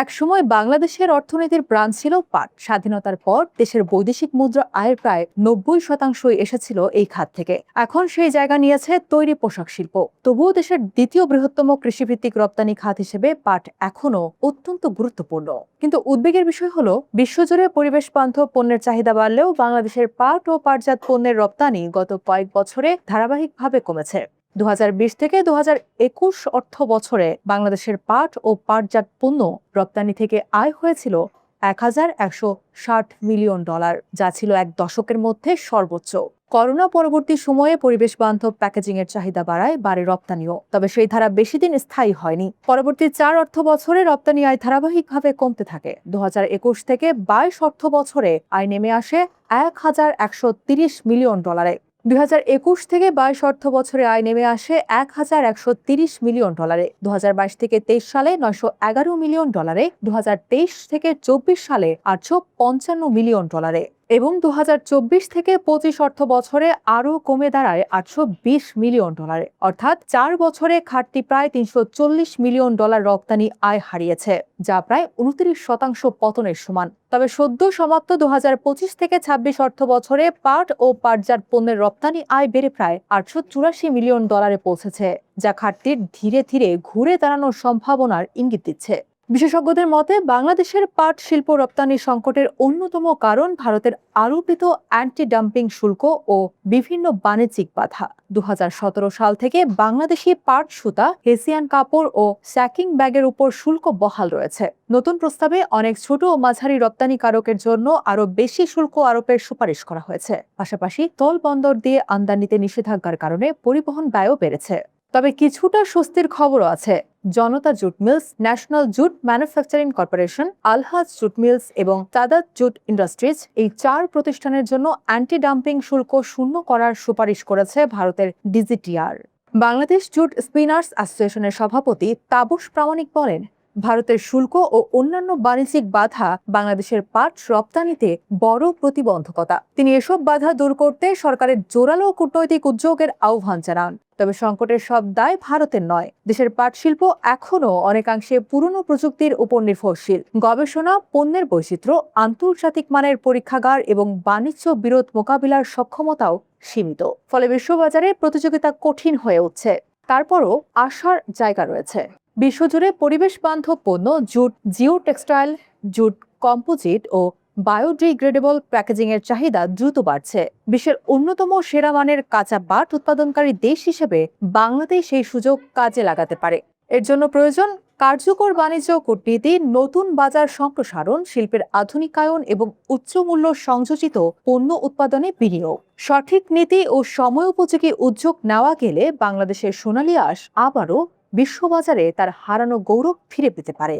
একসময় বাংলাদেশের অর্থনীতির প্রাণ ছিল পাট। স্বাধীনতার পর দেশের বৈদেশিক মুদ্রা আয়ের প্রায় ৯০% এসেছিল এই খাত থেকে। এখন সেই জায়গা নিয়েছে তৈরি পোশাক শিল্প। তবুও দেশের দ্বিতীয় বৃহত্তম কৃষিভিত্তিক রপ্তানি খাত হিসেবে পাট এখনো অত্যন্ত গুরুত্বপূর্ণ। কিন্তু উদ্বেগের বিষয় হলো, বিশ্বজুড়ে পরিবেশ বান্ধব পণ্যের চাহিদা বাড়লেও বাংলাদেশের পাট ও পাটজাত পণ্যের রপ্তানি গত কয়েক বছরে ধারাবাহিকভাবে কমেছে। ২০২০ থেকে ২০২১ অর্থ বছরে বাংলাদেশের পাট ও পাটজাত পণ্য রপ্তানি থেকে আয় হয়েছিল $১,১৬০ মিলিয়ন, যা ছিল এক দশকের মধ্যে সর্বোচ্চ। করোনা পরবর্তী সময়ে পরিবেশ বান্ধব প্যাকেজিং এর চাহিদা বাড়ে রপ্তানিও, তবে সেই ধারা বেশি দিন স্থায়ী হয়নি। পরবর্তী ৪ অর্থ বছরে রপ্তানি আয় ধারাবাহিকভাবে কমতে থাকে। ২০২১ থেকে ২২ অর্থ বছরে আয় নেমে আসে $১,১৩০ মিলিয়ন। ২০২১ থেকে ২২ অর্থ বছরে আয় নেমে আসে $১,১৩০ মিলিয়ন। ২০২২ থেকে ২৩ সালে $৯১১ মিলিয়ন, ২০২৩ থেকে ২৪ সালে $৮৫৫ মিলিয়ন এবং ২০২৪ থেকে ২৫ অর্থ বছরে আরও কমে দাঁড়ায় $৮২০ মিলিয়ন। অর্থাৎ ৪ বছরে খাতটি প্রায় $৩৪০ মিলিয়ন রপ্তানি আয় হারিয়েছে, যা প্রায় ২৯% পতনের সমান। তবে সদ্য সমাপ্ত ২০২৫ থেকে ২৬ অর্থ বছরে পাট ও পাটজাত পণ্যের রপ্তানি আয় বেড়ে প্রায় $৮৪০ মিলিয়ন পৌঁছেছে, যা খাতটির ধীরে ধীরে ঘুরে দাঁড়ানোর সম্ভাবনার ইঙ্গিত দিচ্ছে। বিশেষজ্ঞদের মতে, বাংলাদেশের পাট শিল্প রপ্তানি সংকটের অন্যতম কারণ ভারতের আরোপিত অ্যান্টি ডাম্পিং শুল্ক ও বিভিন্ন বাণিজ্যিক বাধা। ২০১৭ সাল থেকে বাংলাদেশি পাট সুতা, হেসিয়ান কাপড় ও স্যাকিং ব্যাগের উপর শুল্ক বহাল রয়েছে। নতুন প্রস্তাবে অনেক ছোট ও মাঝারি রপ্তানিকারকের জন্য আরও বেশি শুল্ক আরোপের সুপারিশ করা হয়েছে। পাশাপাশি স্থল বন্দর দিয়ে আমদানিতে নিষেধাজ্ঞার কারণে পরিবহন ব্যয়ও বেড়েছে। তবে কিছুটা স্বস্তির খবরও আছে। Janata jute mills, National Jute Manufacturing Corporation, Alhaj jute mills এবং সাদাত জুট ইন্ডাস্ট্রিজ, এই ৪ প্রতিষ্ঠানের জন্য অ্যান্টি ডাম্পিং শুল্ক শূন্য করার সুপারিশ করেছে ভারতের ডিজিটিআর। বাংলাদেশ জুট স্পিনার্স অ্যাসোসিয়েশনের সভাপতি তাপস প্রামাণিক বলেন, ভারতের শুল্ক ও অন্যান্য বাণিজ্যিক বাধা বাংলাদেশের পাট রপ্তানিতে বড় প্রতিবন্ধকতা। তিনি এসব বাধা দূর করতে সরকারের জোরালো কূটনৈতিক উদ্যোগের আহ্বান জানান। তবে সংকটের সব দায় ভারতের নয়। দেশের পাট শিল্প এখনও অনেকাংশে পুরনো প্রযুক্তির উপর নির্ভরশীল। গবেষণা, পণ্যের বৈচিত্র্য, আন্তর্জাতিক মানের পরীক্ষাগার এবং বাণিজ্য বিরোধ মোকাবিলার সক্ষমতাও সীমিত। ফলে বিশ্ববাজারে প্রতিযোগিতা কঠিন হয়ে উঠছে। তারপরও আশার জায়গা রয়েছে। বিশ্বজুড়ে পরিবেশ বান্ধব পণ্য, jute, geo textile, jute composite ও বায়োডিগ্রেডেবল প্যাকেজিং এর চাহিদা দ্রুত বাড়ছে। বিশ্বের অন্যতম সেরা মানের কাঁচা পাট উৎপাদনকারী দেশ হিসেবে বাংলাদেশ সেই সুযোগ কাজে লাগাতে পারে। এর জন্য প্রয়োজন কার্যকর বাণিজ্য কূটনীতি, নতুন বাজার সম্প্রসারণ, শিল্পের আধুনিকায়ন এবং উচ্চমূল্য সংযোজিত পণ্য উৎপাদনে বিনিয়োগ। সঠিক নীতি ও সময়োপযোগী উদ্যোগ নেওয়া গেলে বাংলাদেশের সোনালী আঁশ আবারও বিশ্ববাজারে তার হারানো গৌরব ফিরে পেতে পারে।